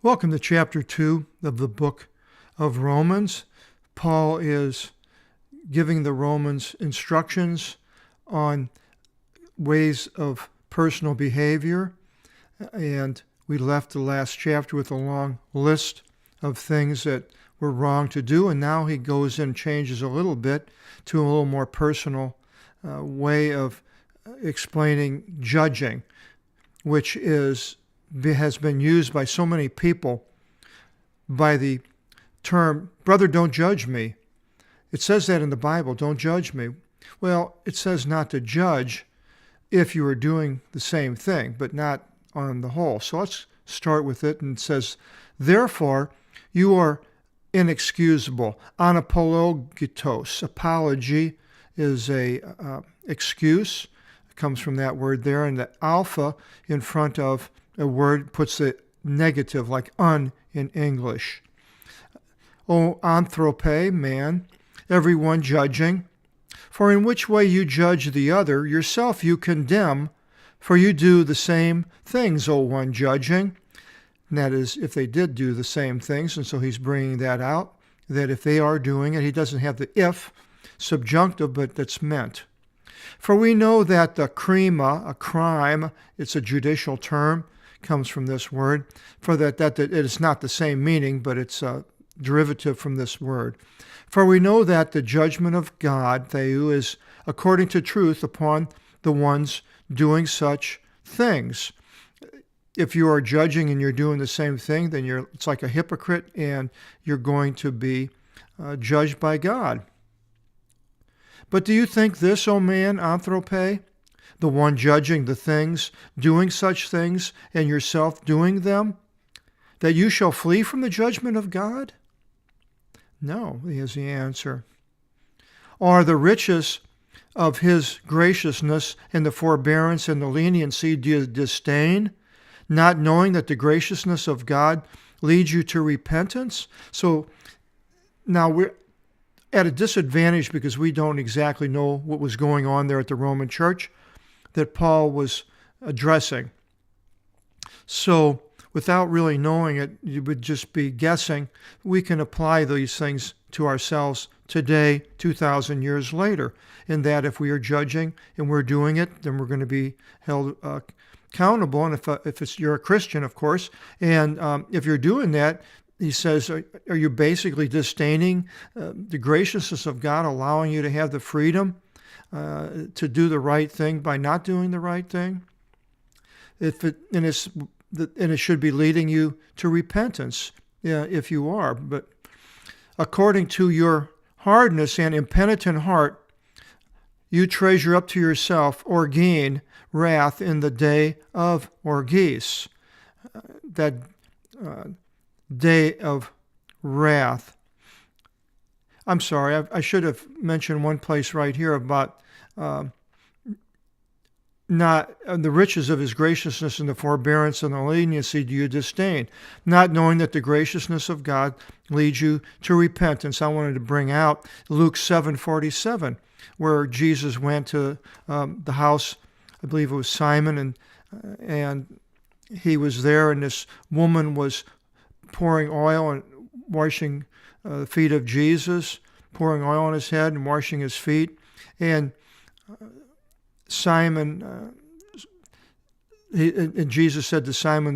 Welcome to chapter 2 of the book of Romans. Paul is giving the Romans instructions on ways of personal behavior, and we left the last chapter with a long list of things that were wrong to do, and now he goes and changes a little bit to a little more personal way of explaining judging, which has been used by so many people by the term, brother, don't judge me. It says that in the Bible, don't judge me. Well, it says not to judge if you are doing the same thing, but not on the whole. So let's start with it. And it says, therefore, you are inexcusable. Anapologitos. Apology is a excuse. It comes from that word there. And the alpha in front of a word puts the negative, like un in English. O anthrope, man, everyone judging. For in which way you judge the other, yourself you condemn, for you do the same things, O one judging. And that is, if they did do the same things, and so he's bringing that out, that if they are doing it, he doesn't have the if subjunctive, but that's meant. For we know that the crima, a crime, it's a judicial term, comes from this word, for that it is not the same meaning, but it's a derivative from this word. For we know that the judgment of God, theou, is according to truth upon the ones doing such things. If you are judging and you're doing the same thing, then it's like a hypocrite, and you're going to be judged by God. But do you think this, O man, anthrope, the one judging the things, doing such things, and yourself doing them, that you shall flee from the judgment of God? No, is the answer. Are the riches of his graciousness and the forbearance and the leniency do you disdain, not knowing that the graciousness of God leads you to repentance? So now we're at a disadvantage because we don't exactly know what was going on there at the Roman church that Paul was addressing. So without really knowing it, you would just be guessing. We can apply these things to ourselves today, 2,000 years later, in that if we are judging and we're doing it, then we're going to be held accountable. And if you're a Christian, of course, and if you're doing that, he says, are you basically disdaining the graciousness of God, allowing you to have the freedom to do the right thing by not doing the right thing? And it should be leading you to repentance, if you are. But according to your hardness and impenitent heart, you treasure up to yourself or gain wrath in the day of orgees, that day of wrath. I'm sorry, I should have mentioned one place right here about not the riches of his graciousness and the forbearance and the leniency do you disdain, not knowing that the graciousness of God leads you to repentance. I wanted to bring out Luke 7:47, where Jesus went to the house, I believe it was Simon, and he was there, and this woman was pouring oil and washing the feet of Jesus, pouring oil on his head and washing his feet. And Simon, and Jesus said to Simon,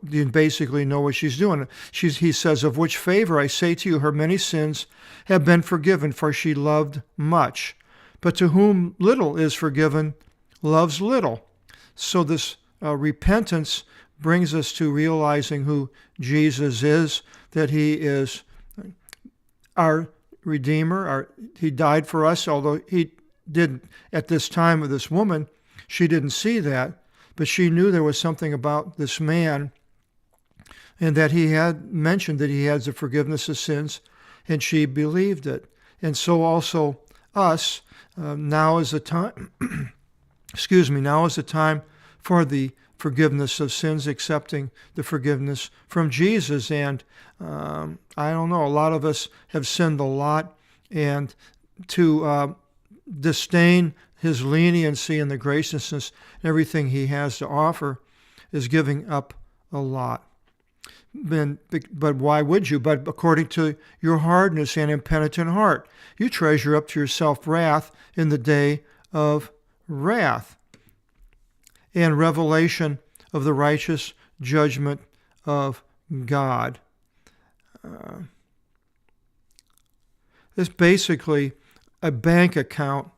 you basically know what she's doing. He says, of which favor I say to you, her many sins have been forgiven, for she loved much. But to whom little is forgiven, loves little. So this repentance brings us to realizing who Jesus is, that he is our Redeemer. He died for us, although he did at this time of this woman, she didn't see that, but she knew there was something about this man, and that he had mentioned that he has the forgiveness of sins, and she believed it. And so also us, now is the time, now is the time for the forgiveness of sins, accepting the forgiveness from Jesus. And I don't know, a lot of us have sinned a lot, and to disdain his leniency and the graciousness and everything he has to offer is giving up a lot. But why would you? But according to your hardness and impenitent heart, you treasure up to yourself wrath in the day of wrath and revelation of the righteous judgment of God. It's basically a bank account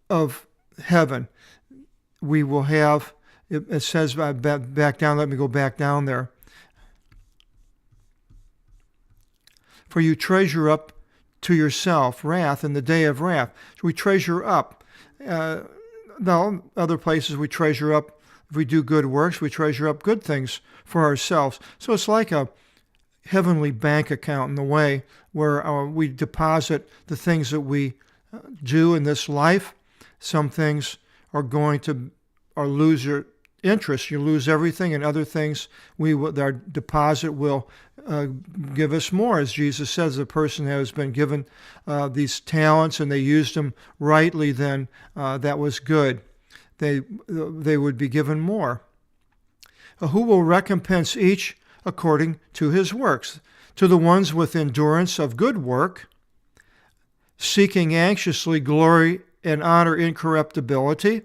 of heaven. We will have, it says back down, let me go back down there. For you treasure up to yourself wrath in the day of wrath. So we treasure up. Now, other places we treasure up, if we do good works, we treasure up good things for ourselves. So it's like a heavenly bank account in the way where we deposit the things that we do in this life. Some things are going to lose your interest. You lose everything, and other things our deposit will give us more. As Jesus says, the person has been given these talents and they used them rightly, then that was good. They would be given more. Who will recompense each according to his works? To the ones with endurance of good work, seeking anxiously glory and honor, incorruptibility,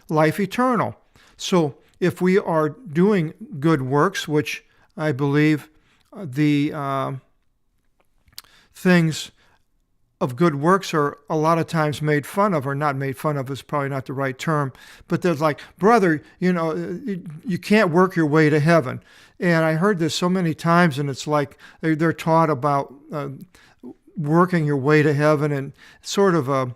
life eternal. So if we are doing good works, which I believe the things of good works are a lot of times made fun of, or not made fun of is probably not the right term, but there's like, brother, you can't work your way to heaven. And I heard this so many times, and it's like they're taught about working your way to heaven, and sort of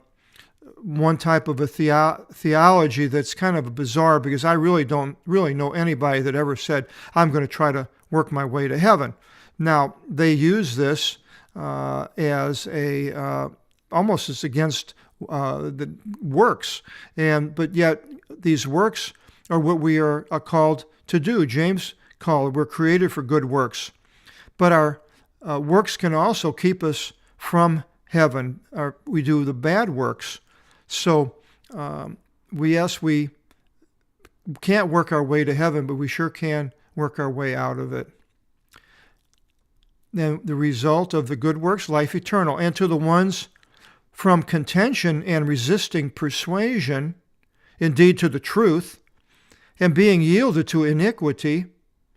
one type of a theology that's kind of bizarre, because I really don't know anybody that ever said, I'm going to try to work my way to heaven. Now, they use this as almost as against the works, but yet these works are what we are called to do. James called, we're created for good works, but our works can also keep us from heaven. We do the bad works. So we can't work our way to heaven, but we sure can work our way out of it. Then the result of the good works, life eternal. And to the ones from contention and resisting persuasion, indeed to the truth, and being yielded to iniquity,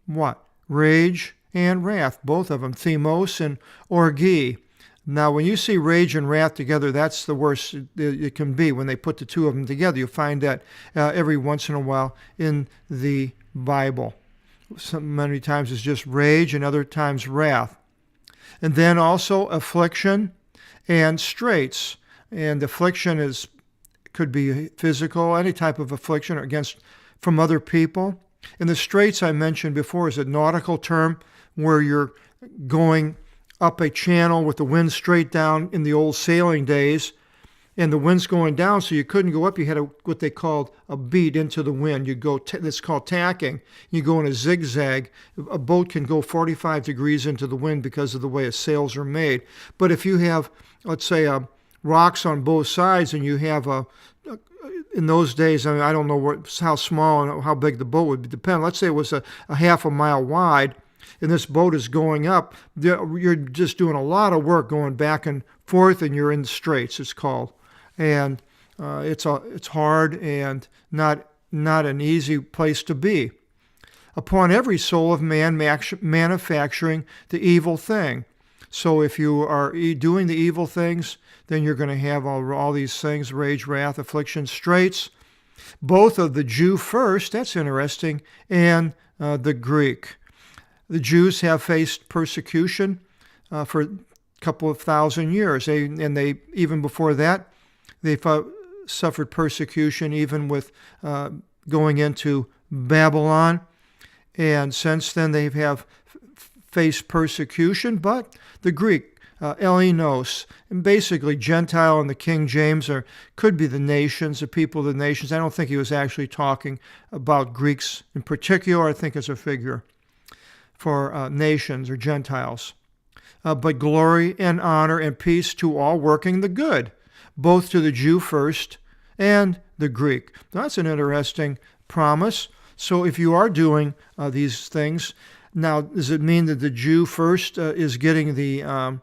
what? Rage and wrath, both of them, themos and orgi. Now, when you see rage and wrath together, that's the worst it can be. When they put the two of them together, you find that every once in a while in the Bible. Many times it's just rage, and other times wrath. And then also affliction and straits. And affliction could be physical, any type of affliction from other people. And the straits I mentioned before is a nautical term where you're going up a channel with the wind straight down in the old sailing days, and the wind's going down, so you couldn't go up. You had what they called a beat into the wind. You go, that's called tacking. You go in a zigzag. A boat can go 45 degrees into the wind because of the way its sails are made. But if you have, let's say, rocks on both sides, and you have in those days, I mean, I don't know how small and how big the boat would depend. Let's say it was a half a mile wide, and this boat is going up. You're just doing a lot of work going back and forth, and you're in the straits, it's called. And it's hard and not an easy place to be. Upon every soul of man manufacturing the evil thing. So if you are doing the evil things, then you're going to have all these things, rage, wrath, affliction, straits. Both of the Jew first, that's interesting, and the Greek. The Jews have faced persecution for a couple of thousand years. They even before that, they suffered persecution even with going into Babylon. And since then, they have faced persecution. But the Greek, Ellinos, and basically Gentile in the King James could be the nations, the people of the nations. I don't think he was actually talking about Greeks in particular. I think it's a figure for nations or Gentiles. But glory and honor and peace to all working the good, both to the Jew first and the Greek. That's an interesting promise. So if you are doing these things, Now, does it mean that the Jew first is getting the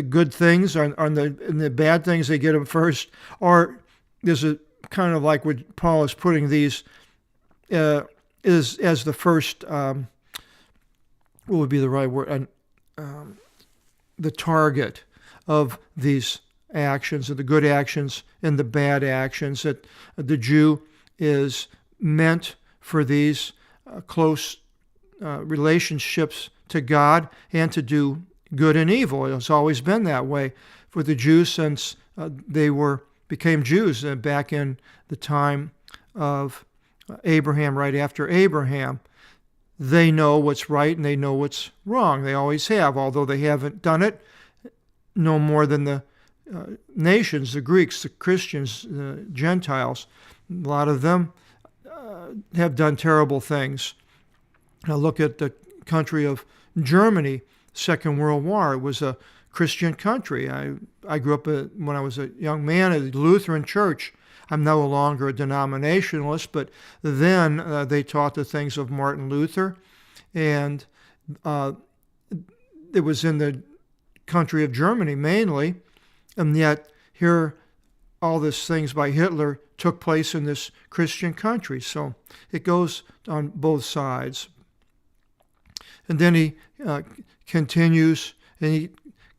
good things, and the bad things, they get them first? Or is it kind of like what Paul is putting these is as the first, what would be the right word, the target of these actions, of the good actions and the bad actions, that the Jew is meant for these close relationships to God and to do good and evil. It's always been that way for the Jews since they became Jews back in the time of Abraham, right after Abraham. They know what's right and they know what's wrong. They always have, although they haven't done it no more than the nations, the Greeks, the Christians, the Gentiles. A lot of them have done terrible things. Now look at the country of Germany, Second World War. It was a Christian country. I grew up when I was a young man at the Lutheran church. I'm no longer a denominationalist, but then they taught the things of Martin Luther, and it was in the country of Germany mainly, and yet here all these things by Hitler took place in this Christian country. So it goes on both sides. And then he continues, and he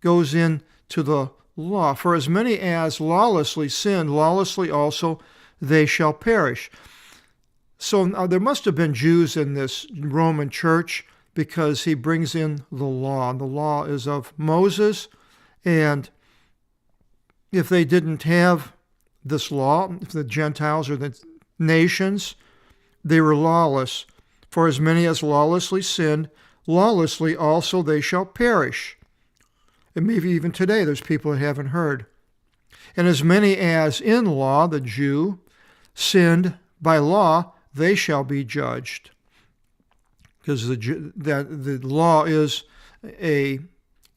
goes into the law. For as many as lawlessly sin, lawlessly also they shall perish. So there must have been Jews in this Roman church, because he brings in the law. The law is of Moses, and if they didn't have this law, if the Gentiles or the nations, they were lawless. For as many as lawlessly sinned, lawlessly also they shall perish. And maybe even today there's people that haven't heard. And as many as in law, the Jew, sinned by law, they shall be judged. Because the law is a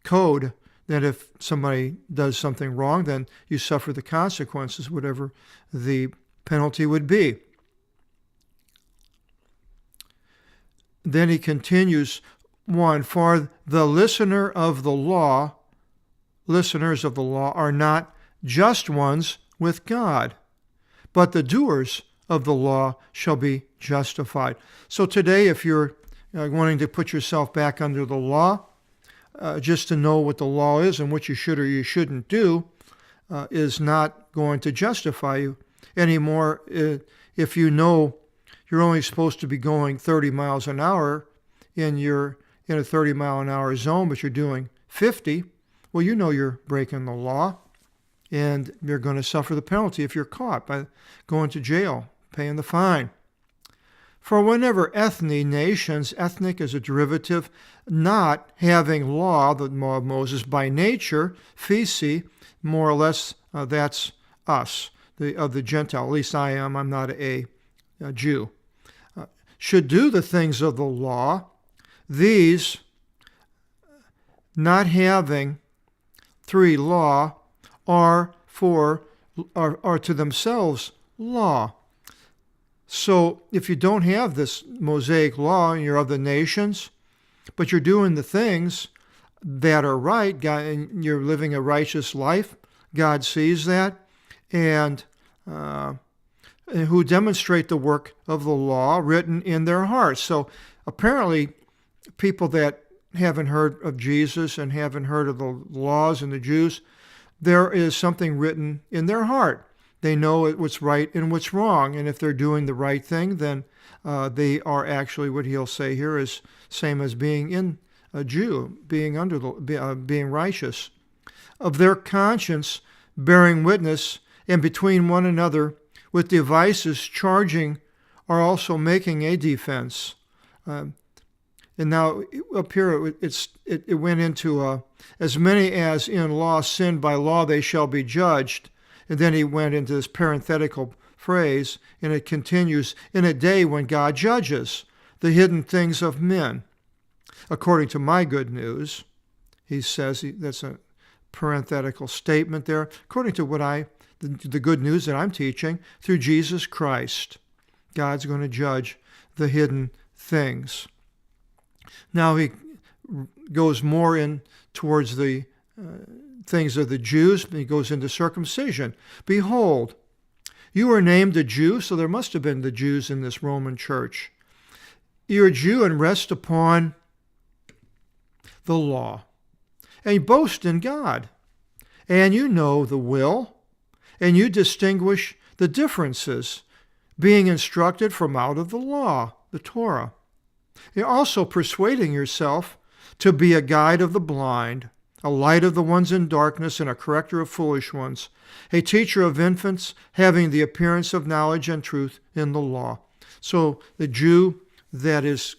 code that if somebody does something wrong, then you suffer the consequences, whatever the penalty would be. Then he continues, 1, for the listeners of the law are not just ones with God, but the doers of the law shall be justified. So today, if you're wanting to put yourself back under the law, just to know what the law is and what you should or you shouldn't do, is not going to justify you anymore. If you know you're only supposed to be going 30 miles an hour and you're in a 30-mile-an-hour zone, but you're doing 50, well, you know you're breaking the law, and you're going to suffer the penalty if you're caught by going to jail, paying the fine. For whenever nations, ethnic is a derivative, not having law, the law of Moses, by nature, physi, more or less, that's us, of the Gentile. At least I am. I'm not a Jew. Should do the things of the law, these, not having 3 law, are to themselves law. So if you don't have this Mosaic law and you're of the nations, but you're doing the things that are right, God, and you're living a righteous life, God sees that, and who demonstrate the work of the law written in their hearts. So apparently people that haven't heard of Jesus and haven't heard of the laws and the Jews, there is something written in their heart. They know what's right and what's wrong. And if they're doing the right thing, then they are actually, what he'll say here is same as being in a Jew, being under being righteous. Of their conscience bearing witness, and between one another with devices charging, are also making a defense. And now up here it went into as many as in law sinned by law they shall be judged. And then he went into this parenthetical phrase, and it continues, in a day when God judges the hidden things of men. According to my good news, he says, that's a parenthetical statement there, according to what the good news that I'm teaching, through Jesus Christ, God's going to judge the hidden things. Now he goes more in towards the things of the Jews. He goes into circumcision. Behold, you are named a Jew, so there must have been the Jews in this Roman church. You're a Jew and rest upon the law, and you boast in God, and you know the will, and you distinguish the differences, being instructed from out of the law, the Torah. You're also persuading yourself to be a guide of the blind, a light of the ones in darkness, and a corrector of foolish ones, a teacher of infants, having the appearance of knowledge and truth in the law. So the Jew that is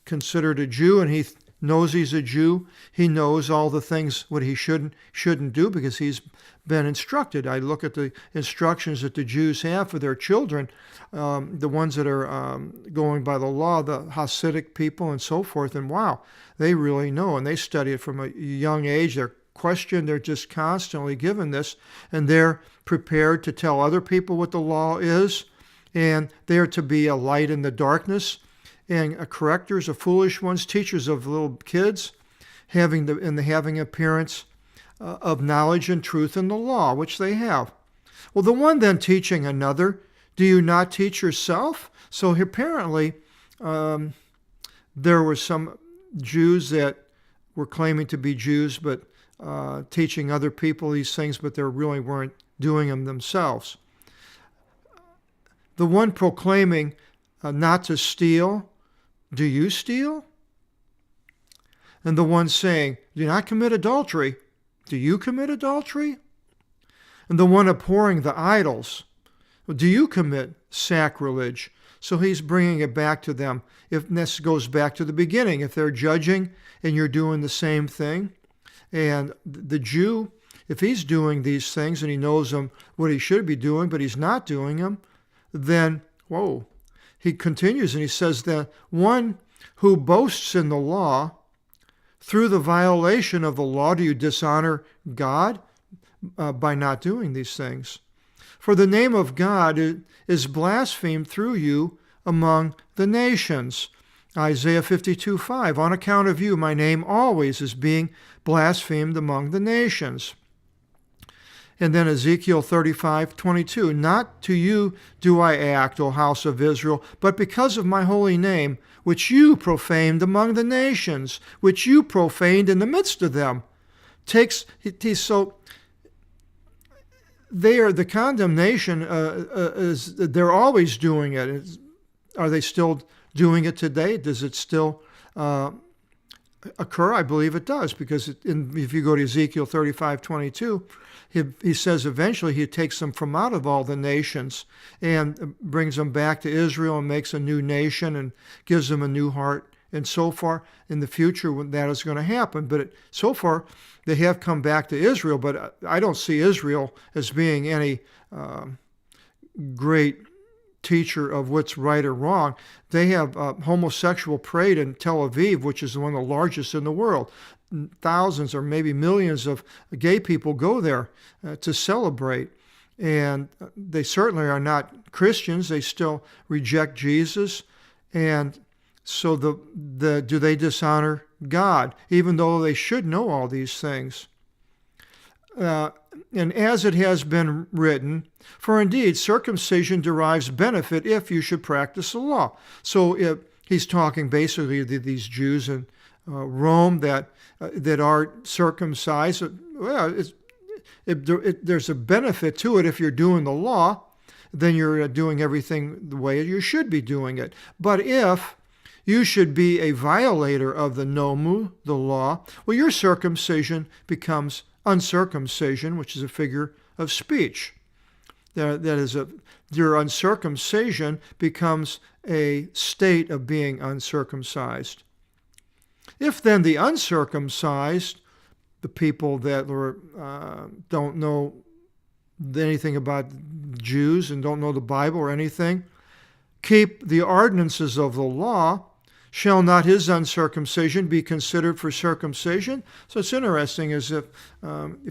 considered a Jew, and he knows he's a Jew, he knows all the things what he shouldn't do because he's been instructed. I look at the instructions that the Jews have for their children, the ones that are going by the law, the Hasidic people and so forth, and wow, they really know, and they study it from a young age. They're questioned, they're just constantly given this, and they're prepared to tell other people what the law is, and they are to be a light in the darkness, and correctors of foolish ones, teachers of little kids, having appearance of knowledge and truth in the law, which they have. Well, the one then teaching another, do you not teach yourself? So apparently there were some Jews that were claiming to be Jews, but teaching other people these things, but they really weren't doing them themselves. The one proclaiming not to steal, do you steal? And the one saying, do not commit adultery, do you commit adultery? And the one abhorring the idols, do you commit sacrilege? So he's bringing it back to them. If this goes back to the beginning, if they're judging and you're doing the same thing, and the Jew, if he's doing these things and he knows them what he should be doing, but he's not doing them, then, whoa, he continues and he says that one who boasts in the law, through the violation of the law, do you dishonor God by not doing these things? For the name of God is blasphemed through you among the nations. Isaiah 52:5, on account of you, my name always is being blasphemed among the nations. And then Ezekiel 35:22, not to you do I act, O house of Israel, but because of my holy name, which you profaned among the nations, which you profaned in the midst of them. So the condemnation is they're always doing it. Are they still doing it today? Does it still occur? I believe it does, because if you go to Ezekiel 35:22, he says eventually he takes them from out of all the nations and brings them back to Israel and makes a new nation and gives them a new heart. And so far in the future that is going to happen. But so far they have come back to Israel, but I don't see Israel as being any great teacher of what's right or wrong. They have homosexual parade in Tel Aviv, which is one of the largest in the world. Thousands or maybe millions of gay people go there to celebrate. And they certainly are not Christians. They still reject Jesus. And so do they dishonor God, even though they should know all these things? And as it has been written, for indeed circumcision derives benefit if you should practice the law. So if he's talking basically to these Jews in Rome that are circumcised. Well, there's a benefit to it if you're doing the law, then you're doing everything the way you should be doing it. But if you should be a violator of the nomu, the law, well, your circumcision becomes uncircumcision, which is a figure of speech. Your uncircumcision becomes a state of being uncircumcised. If then the uncircumcised, the people that don't know anything about Jews and don't know the Bible or anything, keep the ordinances of the law, shall not his uncircumcision be considered for circumcision? So it's interesting as if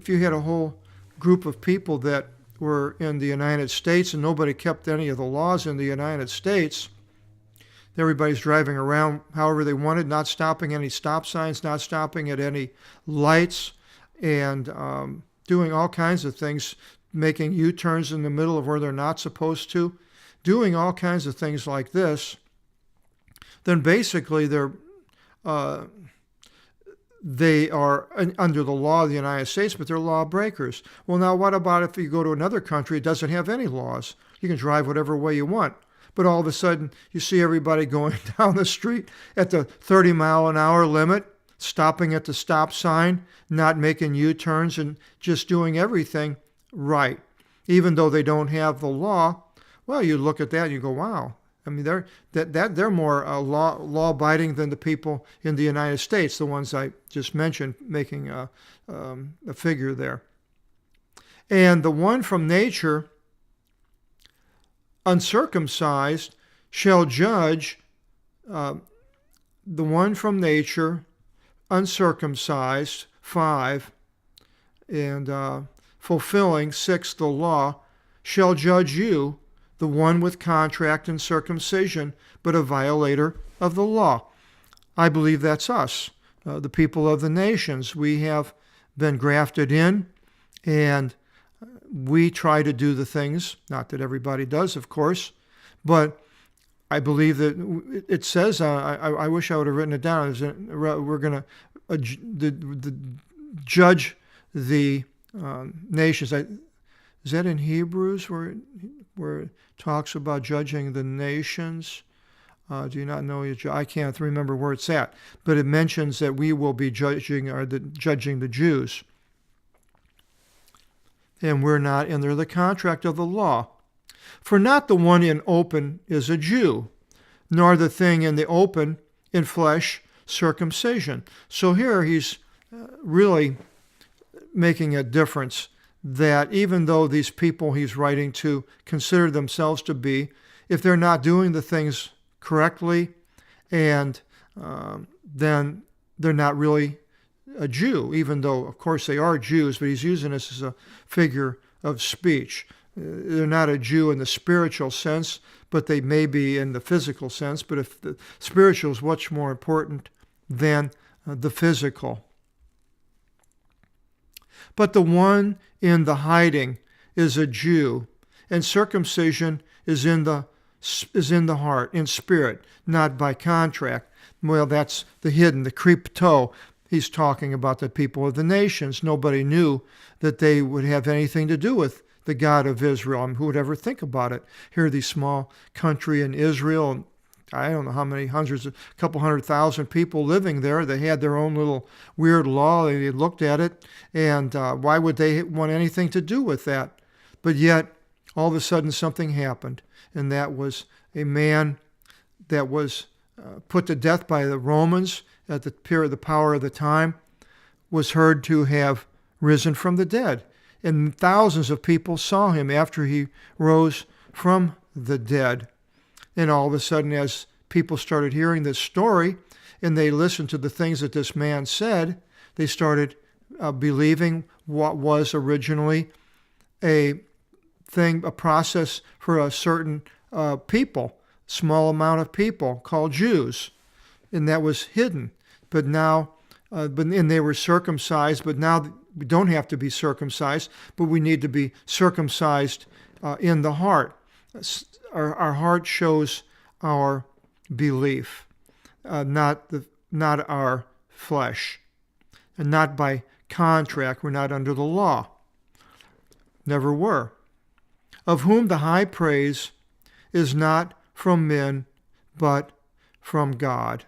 you had a whole group of people that were in the United States and nobody kept any of the laws in the United States, everybody's driving around however they wanted, not stopping any stop signs, not stopping at any lights, and doing all kinds of things, making U-turns in the middle of where they're not supposed to, doing all kinds of things like this, then basically they are under the law of the United States, but they're lawbreakers. Well, now what about if you go to another country that doesn't have any laws? You can drive whatever way you want. But all of a sudden, you see everybody going down the street at the 30-mile-an-hour limit, stopping at the stop sign, not making U-turns, and just doing everything right. Even though they don't have the law, well, you look at that and you go, wow. I mean, they're more law-abiding than the people in the United States, the ones I just mentioned, making a figure there. And the one from nature, uncircumcised, shall judge the one from nature, uncircumcised, 5, and fulfilling, 6, the law, shall judge you, the one with contract and circumcision, but a violator of the law. I believe that's us, the people of the nations. We have been grafted in, and we try to do the things, not that everybody does, of course, but I believe that it says, I wish I would have written it down, we're going to judge the nations. Is that in Hebrews where it talks about judging the nations? Do you not know? I can't remember where it's at, but it mentions that we will be judging the Jews. And we're not, and they're the contract of the law. For not the one in open is a Jew, nor the thing in the open in flesh circumcision. So here he's really making a difference, that even though these people he's writing to consider themselves to be, if they're not doing the things correctly, and then they're not really a Jew, even though, of course, they are Jews, but he's using this as a figure of speech. They're not a Jew in the spiritual sense, but they may be in the physical sense. But if the spiritual is much more important than the physical. But the one in the hiding is a Jew, and circumcision is in the heart, in spirit, not by contract. Well, that's the hidden, the krypto. He's talking about the people of the nations. Nobody knew that they would have anything to do with the God of Israel. Who would ever think about it? Here, the small country in Israel, I don't know how many hundreds, a couple 100,000 people living there. They had their own little weird law. They looked at it, and why would they want anything to do with that? But yet, all of a sudden, something happened, and that was a man that was put to death by the Romans at the period, the power of the time, was heard to have risen from the dead. And thousands of people saw him after he rose from the dead. And all of a sudden, as people started hearing this story and they listened to the things that this man said, they started believing what was originally a process for a certain people, small amount of people called Jews. And that was hidden. But now, and they were circumcised, but now we don't have to be circumcised, but we need to be circumcised in the heart. Our heart shows our belief, not our flesh, and not by contract. We're not under the law. Never were. Of whom the high praise is not from men, but from God.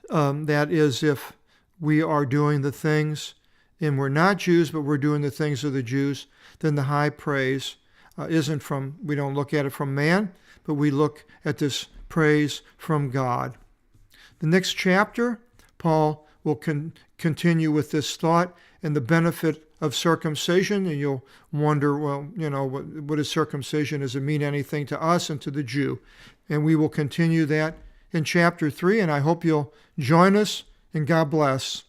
That is, if we are doing the things, and we're not Jews, but we're doing the things of the Jews, then the high praise isn't from, we don't look at it from man, but we look at this praise from God. The next chapter, Paul will continue with this thought and the benefit of circumcision, and you'll wonder, well, what is circumcision? Does it mean anything to us and to the Jew? And we will continue that in chapter 3, and I hope you'll join us, and God bless.